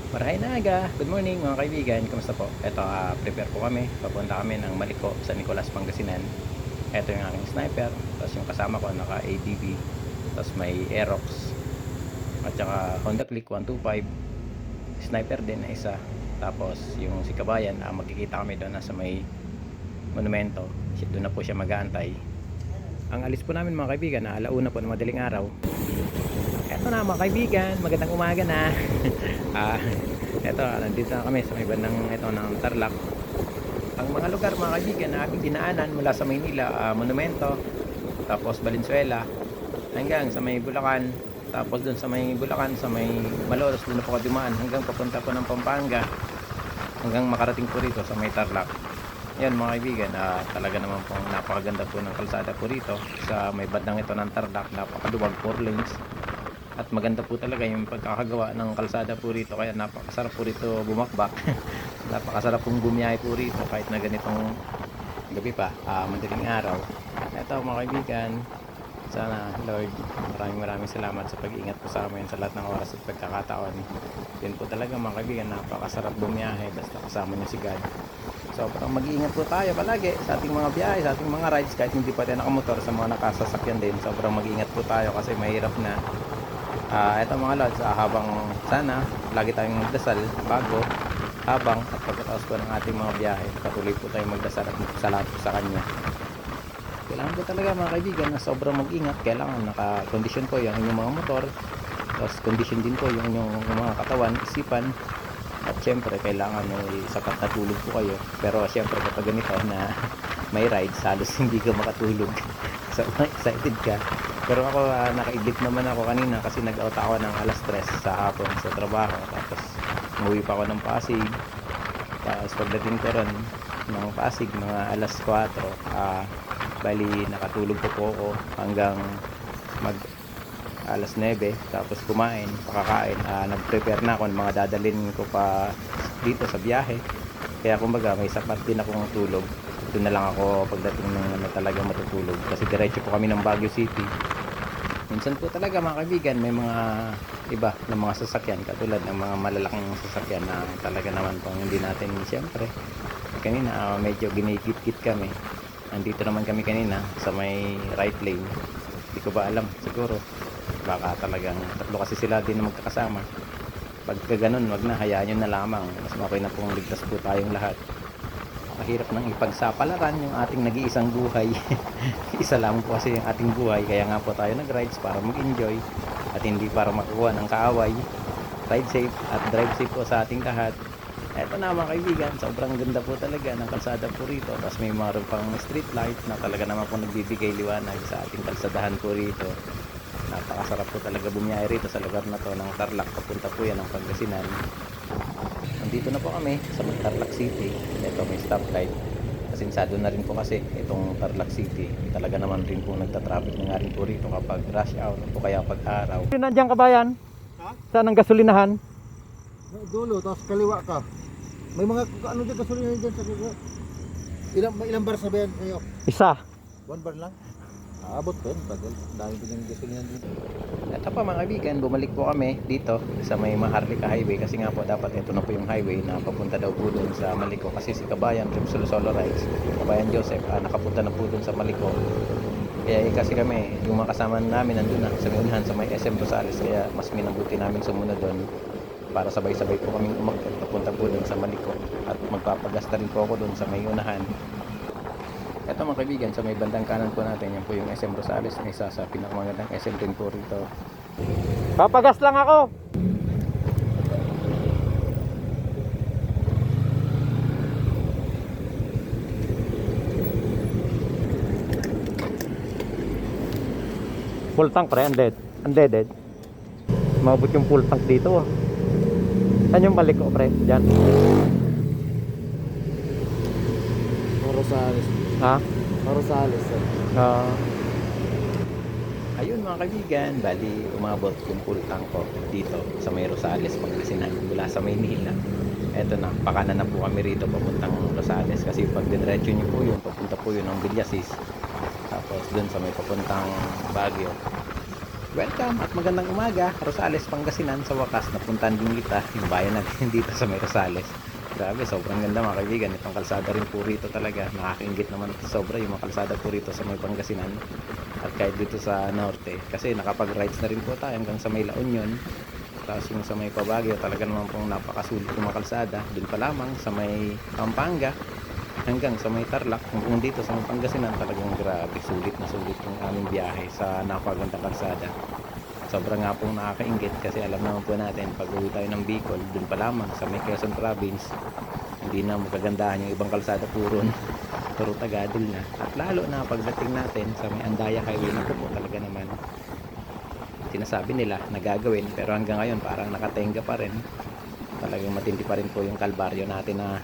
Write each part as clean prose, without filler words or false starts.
Marahay na aga. Good morning mga kaibigan. Kamusta po? Ito, prepare po kami. Papunta kami ng Maliko sa Nicolas, Pangasinan. Ito yung aking sniper. Tapos yung kasama ko naka ADB. Tapos may Aerox. At saka Honda Click 125. Sniper din na isa. Tapos yung si Kabayan, magkikita kami doon sa may monumento. Doon na po siya mag-aantay. Ang alis po namin mga kaibigan, alauna po ng madaling araw. Eto na mga kaibigan, magandang umaga na. Eto, nandito na kami sa may bandang ito ng Tarlac. Ang mga lugar mga kaibigan na aking dinaanan mula sa Maynila, Monumento, tapos Valenzuela, hanggang sa may Bulacan, tapos doon sa may Bulacan, sa may Malolos, doon na po ako dumaan hanggang papunta po ng Pampanga, hanggang makarating po rito sa may Tarlac. Yan mga kaibigan, talaga naman pong napakaganda po ng kalsada po rito sa may bandang ito ng Tarlac. Napakaluwag, 4 lanes. At maganda po talaga yung pagkakagawa ng kalsada po rito, kaya napakasarap po rito bumakbak. Napakasarap pong bumiyahe po rito kahit na ganitong gabi pa, madaling araw. Ito mga kaibigan, sana Lord, maraming salamat sa pag-iingat po sa amin sa lahat ng oras at pagkakataon. Yun po talaga mga kaibigan, napakasarap bumiyahe basta kasama niyo si God. So mag-iingat po tayo palagi sa ating mga biyahe, sa ating mga rides, kahit hindi pa tayo nakamotor, sa mga nakasasakyan din. Sobrang mag-iingat po tayo kasi mahirap na. Ito mga lods, habang sana lagi tayong magdasal bago, habang at pagkatapos po ng ating mga biyahe, patuloy po tayong magdasal at magpasalamat po sa Kanya. Kailangan po talaga mga kaibigan na sobrang mag-ingat. Kailangan naka-condition po yung inyong mga motor, tapos condition din po yung inyong mga katawan, isipan, at syempre kailangan may sapat na tulog po kayo. Pero syempre kapag ganito na may rides, halos hindi ka makatulog. So excited ka. Pero ako, nakaidlip naman ako kanina kasi nag-out ako ng alas 3 sa hapon sa trabaho. Tapos umuwi pa ako ng Pasig. Tapos pagdating ko ron ng Pasig mga alas 4, bali nakatulog po ako hanggang mag alas 9. Tapos kumain, pakakain, nag-prepare na ako ng mga dadalhin ko pa dito sa biyahe. Kaya kumbaga may sapat din akong tulog. Doon na lang ako pagdating ng talagang matutulog kasi diretso po kami ng Baguio City. Minsan po talaga mga kaibigan, may mga iba na mga sasakyan katulad ng mga malalaking sasakyan na talaga naman pong hindi natin siyempre. Kanina medyo ginigit-git kami. Andito naman kami kanina sa may right lane. Hindi ko ba alam, siguro baka talagang tatlo kasi sila din na magkakasama. Pagka ganun, wag na, hayaan nyo na lamang. Mas okay na pong ligtas po tayong lahat. Mahirap nang ipagsapalaran yung ating nag-iisang buhay. Isa lang po kasi yung ating buhay, kaya nga po tayo nag-rides para mag-enjoy at hindi para makuha ng kaaway. Ride safe at drive safe po sa ating lahat. Eto na mga kaibigan, sobrang ganda po talaga ng kalsada po rito. Tapos may mga pang street light na talaga naman po nagbibigay liwanag sa ating kalsadahan po rito. Napakasarap po talaga bumiyahe rito sa lugar na to ng Tarlac. Papunta po yan ng Pangasinan. Nandito na po kami sa Tarlac City. Ito may stoplight. Kasinsado na rin po kasi itong Tarlac City. Talaga naman rin po nagtatraffic na nga rin po rito kapag rush hour o kaya pag araw. Nandiyan Kabayan? Ha? Saan ang gasolinahan? Dulo, tapos kaliwa ka. May mga ano dyan gasolina dyan sa kaliwa. Ilang bar sabihan kayo? Isa. 1 bar lang? Abot ko yun, tagal. Dami ko yung gasolina dito. Ito pa mga kaibigan, bumalik po kami dito sa may Maharlika Highway kasi nga po dapat ito na po yung highway na papunta daw po dun sa Maliko kasi si Kabayan Trip Solo Rides, Kabayan Joseph, nakapunta na po dun sa Maliko. Kaya kasi kami, yung mga kasama namin nandun na sa may unahan sa may SM Rosales, kaya mas minabuti namin sumunod dun para sabay-sabay po kaming umakyat papunta po dun sa Maliko at magpapagasta rin po ako dun sa may unahan. Ito mga kaibigan, sa may bandang kanan po natin, yan po yung SM Rosales na isa sa pinakamagandang SM din po rito. Papagas lang ako. Full tank pre, unleaded. Mabot yung full tank dito. Saan yung balik ko pre? Diyan. Rosales. Ha? Rosales. Ayun mga kaibigan, bali umabot yung full tank ko dito sa may Rosales, Pangasinan mula sa Maynila. Eto na, pakanan na po kami rito papuntang Rosales kasi pag diretso nyo po yun, papunta po yun ng Villasis. Tapos dun sa may papuntang Baguio. Welcome at magandang umaga, Rosales, Pangasinan. Sa wakas, napuntan din kita yung bayan natin dito sa may Rosales. Grabe, sobrang ganda mga kaibigan. Itong kalsada rin po rito talaga. Nakakaingit naman sobra yung mga kalsada po rito sa may Pangasinan. At kahit dito sa norte. Kasi nakapag-rides na rin po tayo hanggang sa may La Union. Tapos yung sa may Pabagyo, talaga naman pong napakasulit yung mga kalsada. Doon pa lamang sa may Pampanga hanggang sa may Tarlac, hanggang dito sa may Pangasinan, talagang grabe, sulit na sulit yung aming biyahe sa napakagandang kalsada. Sobrang nga pong nakakaingit kasi alam naman po natin pag uwi tayo ng Bicol, dun pa lamang sa may Quezon Province, hindi na magagandahan yung ibang kalsada puro tagadil na. At lalo na pagdating natin sa may Andaya Highway na po talaga naman sinasabi nila na gagawin, pero hanggang ngayon parang nakatenga pa rin. Talagang matindi pa rin po yung kalbaryo natin na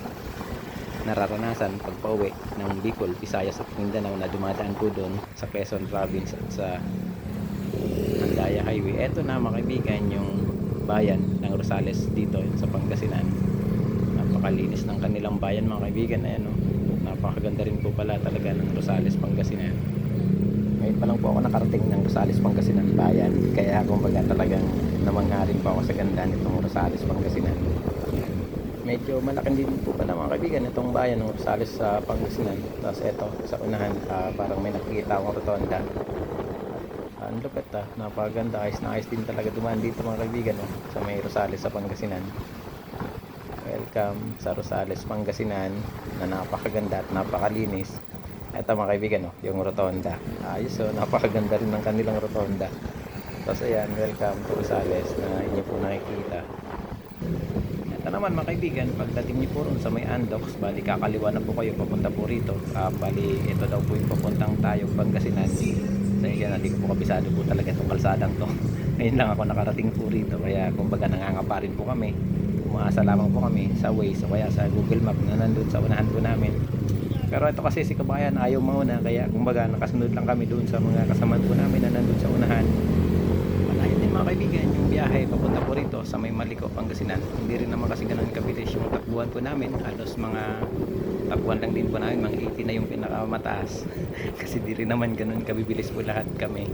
nararanasan pag pauwi ng Bicol, Visayas at Mindanao na dumadaan po doon sa Quezon Province at sa Andaya Highway. Eto na mga kaibigan yung bayan ng Rosales dito sa Pangasinan. Napakalinis ng kanilang bayan mga kaibigan. Ayan, oh. Napakaganda rin po pala talaga ng Rosales, Pangasinan. Ngayon pa lang po ako nakarating ng Rosales, Pangasinan bayan. Kaya kumbaga talagang namangharing po ako sa ganda nitong Rosales, Pangasinan. Medyo malaki din po pala mga kaibigan itong bayan ng Rosales sa Pangasinan. Tapos eto sa unahan parang may nakikita akong rotonda. Ang lupit napakaganda, ayos na ayos din talaga dumaan dito mga kaibigan sa may Rosales sa Pangasinan. Welcome sa Rosales, Pangasinan na napakaganda at napakalinis. Eto mga kaibigan yung rotonda. Ayos napakaganda rin ng kanilang rotonda. Tapos ayan, welcome to Rosales na inyo po nakikita. Ito naman mga kaibigan, pagdating niyo po ron sa may Andox, bali kakaliwa na po kayo papunta po rito. Bali ito daw po yung papuntang Tayog, Pangasinan. Sa inyo na, di ko po kabisado po talaga itong kalsadang to. Ngayon lang ako nakarating po rito, kaya kumbaga nangangapa rin po kami. Umaasa lamang po kami sa Waze o kaya sa Google Map na nandun sa unahan po namin. Pero ito kasi si Kabayan ayaw mauna, kaya kumbaga nakasunod lang kami doon sa mga kasamaan po namin na nandun sa unahan. Malayo din mga kaibigan yung biyahe papunta po rito sa may Malico, Pangasinan. Hindi rin naman kasi ganun kabilis yung takbuhan po namin. Halos mga takbuhan lang din po namin, mga 80 na yung pinakamataas. Kasi di rin naman ganun kabibilis po lahat kami.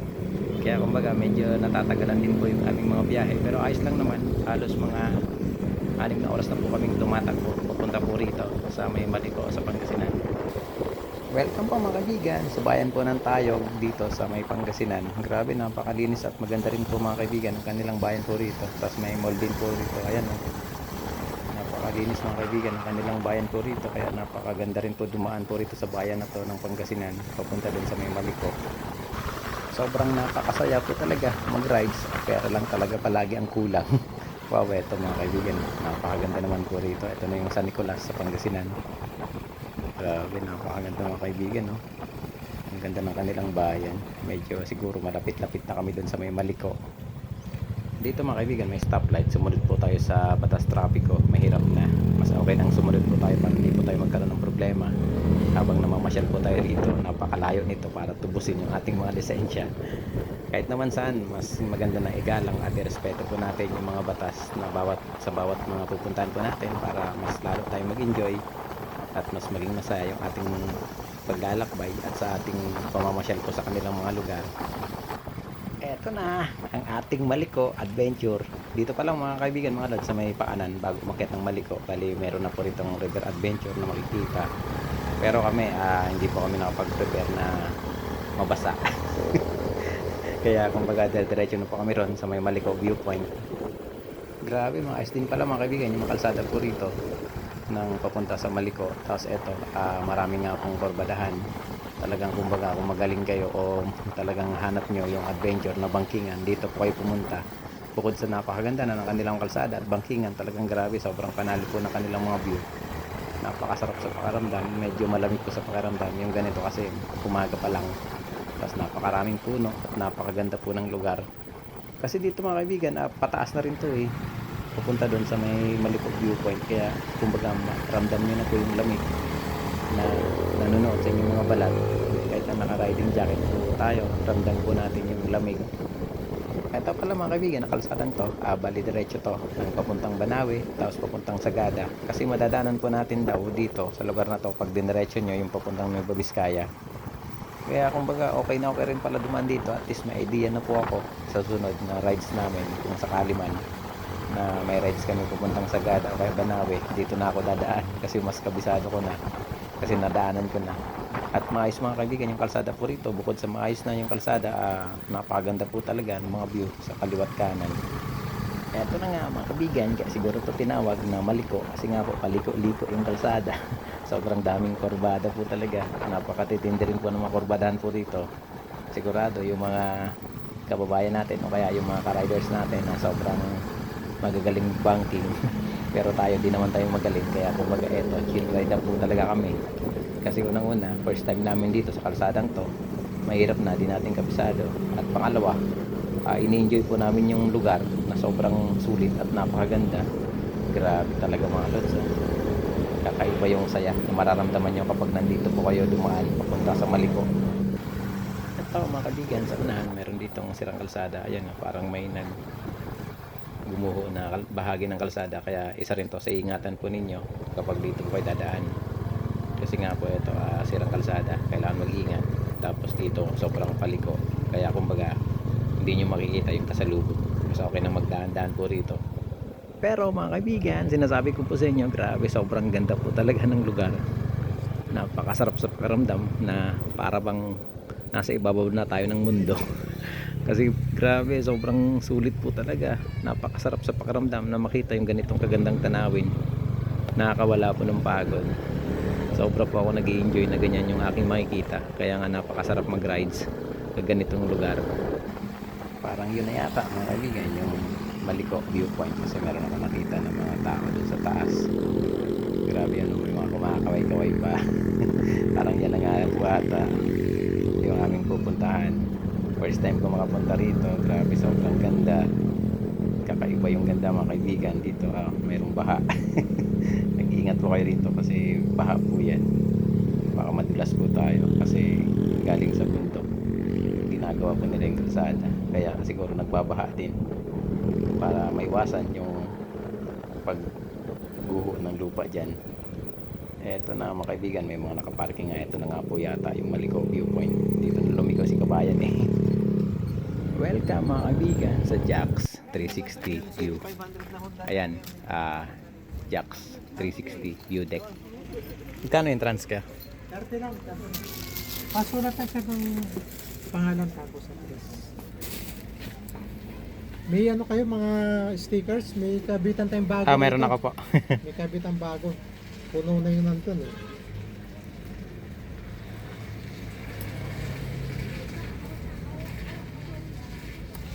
Kaya kumbaga medyo natatagalan din po yung aming mga biyahe. Pero ayos lang naman, halos mga 6 na oras na po kaming tumatakbo papunta po rito sa may Malico sa Pangasinan. Welcome po mga kaibigan sa bayan po ng Tayog dito sa may Pangasinan. Grabe, napakalinis at maganda rin po mga kaibigan ang kanilang bayan po rito. Tapos may mall din po rito. Ayan napakalinis mga kaibigan ang kanilang bayan po rito. Kaya napakaganda rin po dumaan po rito sa bayan na to ng Pangasinan papunta din sa may Malico. Sobrang napakasaya po talaga mag-rides, pero lang talaga palagi ang kulang. Wow, eto mga kaibigan, napakaganda naman po rito. Ito na yung San Nicolas sa Pangasinan. Grabe, napakaganda mga kaibigan ang ganda ng kanilang bayan. Medyo siguro malapit-lapit na kami dun sa may Malico. Dito mga kaibigan may stoplight, sumunod po tayo sa batas trapiko. Mahirap na, mas okay nang sumunod po tayo para hindi po tayo magkaroon ng problema habang namamasyal po tayo rito. Napakalayo nito para tubusin yung ating mga lisensya. Kahit naman saan, mas maganda na igalang at irespeto po natin yung mga batas na sa bawat mga pupuntahan po natin para mas lalo tayo mag-enjoy at mas maging masaya yung ating paglalakbay at sa ating pamamasyal po sa kanilang mga lugar. Eto na ang ating Malico Adventure. Dito pa lang mga kaibigan, mga lods, sa may paanan bago umakyat ng Malico. Bali meron na po ritong river adventure na makikita. Pero kami hindi po kami nakapag-prepare na mabasa. Kaya kumbaga diretso na po kami ron sa may Malico viewpoint. Grabe, mga ayos din pala mga kaibigan yung mga kalsada po rito ng papunta sa Malico. Tapos eto, marami nga pong borbadahan. Talagang kumbaga kung magaling kayo o talagang hanap nyo yung adventure na bangkingan, dito po kayo pumunta. Bukod sa napakaganda na ng kanilang kalsada at bangkingan, talagang grabe, sobrang panalo po ng kanilang mga view. Napakasarap sa pakiramdam, medyo malamig po sa pakiramdam yung ganito kasi umaga pa lang. Tapos napakaraming puno at napakaganda po ng lugar. Kasi dito mga kaibigan, pataas na rin to pupunta doon sa may Malico viewpoint, kaya kumbaga ramdam nyo na po yung lamig na nanonood sa inyong mga balat. Kahit na naka-riding jacket po tayo, ramdam po natin yung lamig. Ito pala mga kaibigan, nakalsadang to, bali diretso to ng papuntang Banawe, tapos papuntang Sagada. Kasi madadaanan po natin daw dito sa lugar na to pag diniretso nyo yung papuntang Nueva Vizcaya. Kaya kumbaga okay na okay rin pala dumaan dito. At least may idea na po ako sa sunod na rides namin kung sakali man na may rides kami pupuntang Sagada o kaya Banawe. Dito na ako dadaan kasi mas kabisado ko na. Kasi nadaanan ko na. At maayos mga kaibigan yung kalsada po rito. Bukod sa maayos na yung kalsada, napakaganda po talaga ng mga view sa kaliwat kanan. Eto na nga mga kaibigan, kaya siguro ito tinawag na maliko. Kasi nga po paliko-liko yung kalsada. Sobrang daming kurbada po talaga. Napakatitindi rin po ng mga kurbadahan po rito. Sigurado yung mga kababayan natin o kaya yung mga ka-riders natin na sobrang magagaling banking. Pero tayo di naman tayo magaling. Kaya kumbaga eto, chill ride po talaga kami. Kasi unang-una, first time namin dito sa kalsadang to. Mahirap na, di natin kabisado. At pangalawa, ini-enjoy po namin yung lugar na sobrang sulit at napakaganda. Grabe talaga mga lods. Kakaiba yung saya na mararamdaman nyo kapag nandito po kayo dumaan papunta sa Maliko. Ito mga kaibigan, sa unahan meron ditong sirang kalsada. Ayan, parang may gumuho na bahagi ng kalsada, kaya isa rin to sa ingatan po ninyo kapag dito po kayo dadaan. Kasi nga po ito, sirang kalsada, kailangan mag-ingat. Tapos dito sobrang paliko, kaya kumbaga hindi nyo makikita yung kasalubong. Mas okay na magdaan-daan po rito. Pero mga kaibigan, sinasabi ko po sa inyo, grabe, sobrang ganda po talaga ng lugar. Napakasarap sa pakiramdam na para bang nasa ibabaw na tayo ng mundo. Kasi grabe, sobrang sulit po talaga. Napakasarap sa pakiramdam na makita yung ganitong kagandang tanawin. Nakakawala po ng pagod. Sobra po ako nag-i-enjoy na ganyan yung aking makikita. Kaya nga napakasarap mag-rides sa ganitong lugar. Parang yun na yata mga kaibigan, yung Maliko viewpoint, kasi meron ako nakita ng mga tao doon sa taas. Grabe yan, may mga kumakaway-kaway pa. Parang yan na nga po ata yung aming pupuntahan. First time ko makapunta rito. Grabe, sobrang ganda. Kakaiba yung ganda mga kaibigan. Dito mayroong baha. Nag-iingat po kayo rito kasi baha po yan. Baka madulas po tayo kasi galing sa bundok. Ginagawa po nila yung kalsada, kaya siguro nagbabaha din para maiwasan yung pagguho ng lupa dyan. Eto na mga kaibigan, may mga nakaparking nga. Ito na nga po yata yung Maliko viewpoint. Dito na lumigaw si kabayan eh. Welcome mga kaibigan sa Jax 360 view. Ayan, Jax 360 view deck. Magkano yung trans ka? 30 lang. Paso na tayo sa pangalan tapos sa address. May ano kayo mga stickers, may kabitan tayong bago. Meron dito. ako po. May kabitan bago. Puno na yun nandun eh.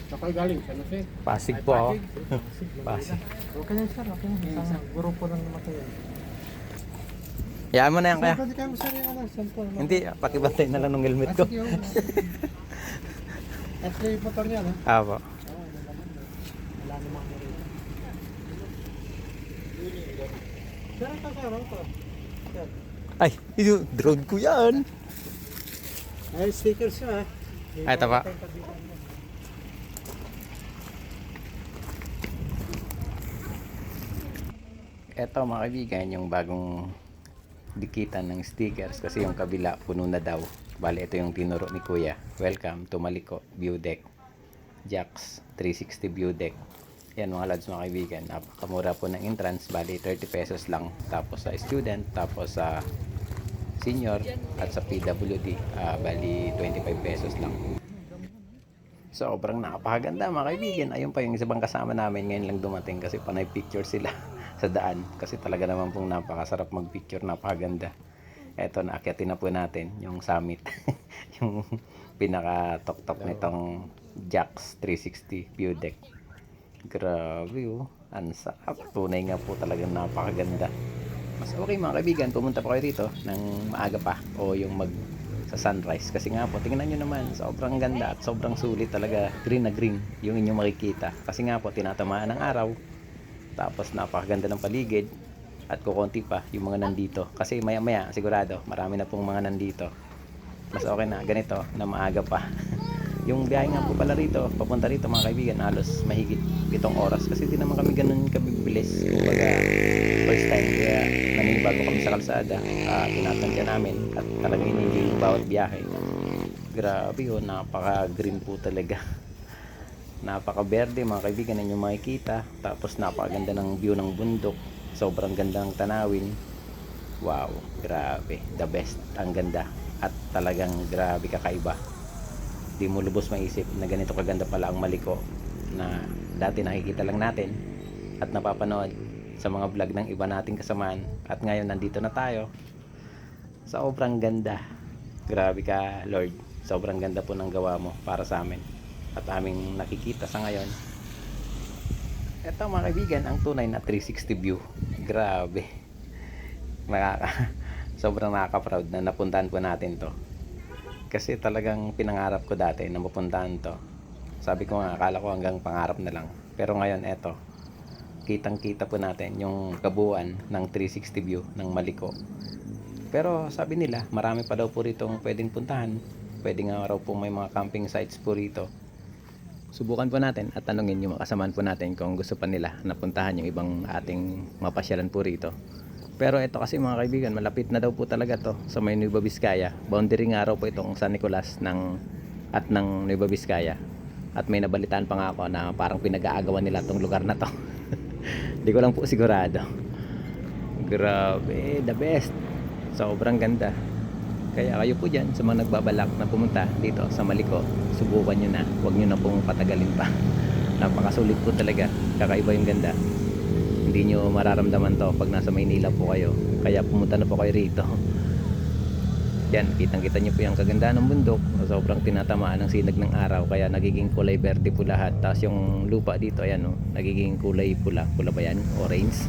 Saka galing sa Jose. Pasig po ako. Pasig. Okay na sir, okay na. Sa grupo lang naman kayo. Hayaan mo na yan kaya. Pwede kayo sir yung ano, sample. Hindi, pakibantay na lang ng helmet ko. Sige, at yung motor niya, no? Apo. Wala namang marito. Sir, ito sir, ito. Sir. Ay, yung drone ko yan. Ay, stickers siya, Ay, ito pa. Ito mga kaibigan, yung bagong dikitan ng stickers kasi yung kabila puno na daw. Bale, ito yung tinuro ni Kuya. Welcome to Maliko View Deck. Jax 360 View Deck. Yan mga lads mga kaibigan. Napakamura po ng entrance. Bale, 30 pesos lang. Tapos sa student, tapos sa senior, at sa PWD, bali 25 pesos lang. Sobrang nakapaganda mga kaibigan. Ayun pa yung isang kasama namin ngayon lang dumating kasi panay picture sila sa daan. Kasi talaga naman pong napakasarap mag-picture, napakaganda. Eto, naakyatin na po natin yung summit. Yung pinaka-tok-tok nitong Jax 360 View Deck. Grabe oh. Ang sarap. Tunay nga po talagang napakaganda. Mas okay mga kaibigan, pumunta pa kayo rito ng maaga pa o yung sa sunrise. Kasi nga po, tingnan nyo naman, sobrang ganda at sobrang sulit talaga. Green na green yung inyong makikita. Kasi nga po, tinatamaan ng araw. Tapos napakaganda ng paligid. At kukunti pa yung mga nandito. Kasi maya maya, sigurado, marami na pong mga nandito. Mas okay na, ganito, na maaga pa. Yung biyahe nga po pala rito, papunta rito mga kaibigan, halos mahigit 7 oras. Kasi di naman kami ganun kabibilis. Kumbaga, first time, kaya naninibago kami sa kalsada. Tinatantya namin at talagang ini-enjoy yung bawat biyahe. Grabe oh, napaka-green po talaga. Napaka-berde mga kaibigan, ninyo makikita. Tapos napakaganda ng view ng bundok. Sobrang ganda ng tanawin. Wow, grabe. The best. Ang ganda. At talagang grabe kakaiba. Di mo lubos maisip na ganito kaganda pala ang Maliko na dati nakikita lang natin at napapanood sa mga vlog ng iba nating kasamaan. At ngayon nandito na tayo. Sobrang ganda. Grabe ka, Lord. Sobrang ganda po ng gawa mo para sa amin at aming nakikita sa ngayon. Ito mga kaibigan, ang tunay na 360 view. Grabe. Sobrang nakaka-proud na napuntahan po natin to. Kasi talagang pinangarap ko dati na mapuntahan to. Sabi ko nga, akala ko hanggang pangarap na lang. Pero ngayon, eto. Kitang-kita po natin yung kabuuan ng 360 view ng Maliko. Pero sabi nila, marami pa daw po rito pwedeng puntahan. Pwede nga raw po may mga camping sites po rito. Subukan po natin at tanungin yung mga kasamaan po natin kung gusto pa nila napuntahan yung ibang ating mapasyalan po rito. Pero ito kasi mga kaibigan, malapit na daw po talaga to sa may Nueva Vizcaya. Boundary nga raw po itong San Nicolas ng Nueva Vizcaya. At may nabalitaan pa nga ako na parang pinag-aagawan nila tong lugar na to. Hindi ko lang po sigurado. Grabe, the best. Sobrang ganda. Kaya kayo po dyan sa mga nagbabalak na pumunta dito sa Maliko, subukan nyo na. Huwag nyo na pong patagalin pa. Napakasulit po talaga. Kakaiba yung ganda. Hindi nyo mararamdaman to pag nasa Maynila po kayo. Kaya pumunta na po kayo rito. Yan, kitang-kita nyo po yung kagandahan ng bundok. Sobrang tinatamaan ng sinag ng araw. Kaya nagiging kulay verde po lahat. Tapos yung lupa dito, ayan o, nagiging kulay pula. Pula ba yan? Orange.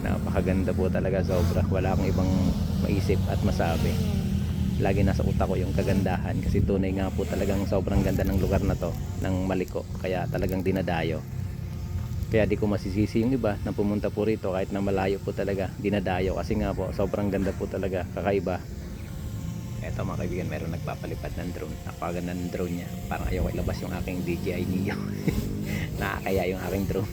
Napakaganda po talaga, sobra. Wala akong ibang maisip at masabi. Lagi nasa utak ko yung kagandahan kasi tunay nga po talagang sobrang ganda ng lugar na to, ng Maliko. Kaya talagang dinadayo. Kaya di ko masisisi yung iba na pumunta po rito kahit na malayo po talaga, dinadayo kasi nga po sobrang ganda po talaga, kakaiba. Eto mga kaibigan, meron nagpapalipad ng drone. Napakaganda ng drone niya. Parang ayoko ilabas yung aking DJI Neo. Nakakaya yung aking drone.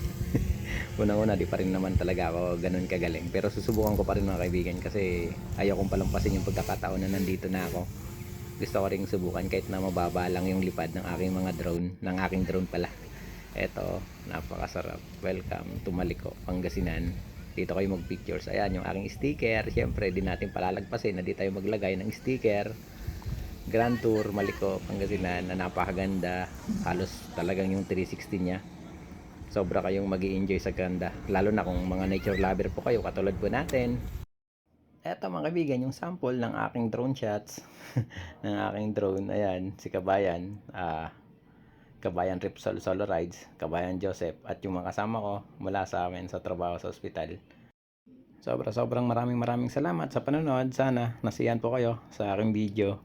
Una-una, di pa rin naman talaga ako ganun kagaling. Pero susubukan ko pa rin mga kaibigan kasi ayaw kong palampasin yung pagkakataon na nandito na ako. Gusto ko rin subukan kahit na mababa lang yung lipad ng aking mga drone, ng aking drone pala. Eto, napakasarap. Welcome to Maliko, Pangasinan. Dito kayo mag-pictures. Ayan, yung aking sticker. Siyempre, di natin palalagpasin na di tayo maglagay ng sticker. Grand Tour, Maliko, Pangasinan na napakaganda. Halos talagang yung 360 niya. Sobra kayong magi-enjoy sa ganda. Lalo na kung mga nature lover po kayo, katulad po natin. Eto mga kaibigan, yung sample ng aking drone shots. Ng aking drone. Ayan, si Kabayan. Kabayan Ripsol Solo Rides. Kabayan Joseph. At yung mga kasama ko mula sa amin sa trabaho sa ospital. Sobrang maraming salamat sa panonood. Sana nasiyahan po kayo sa aking video.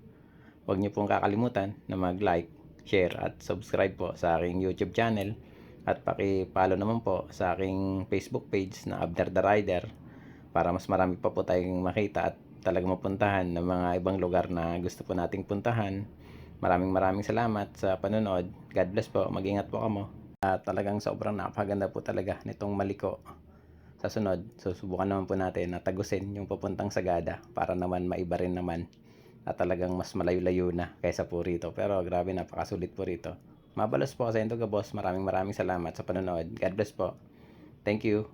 Huwag niyo pong kakalimutan na mag-like, share at subscribe po sa aking YouTube channel. At paki-follow naman po sa aking Facebook page na Abner the Rider para mas marami pa po tayong makita at talagang mapuntahan ng mga ibang lugar na gusto po nating puntahan. Maraming salamat sa panonood. God bless po. Mag-ingat po kamo. At talagang sobrang napakaganda po talaga nitong Maliko. Sa sunod, susubukan naman po natin na tagusin yung papuntang Sagada para naman maiba rin naman. At talagang mas malayo-layo na kaysa po rito. Pero grabe, napakasulit po rito. Mabalos po sa Indoga Boss. Maraming salamat sa panonood. God bless po. Thank you.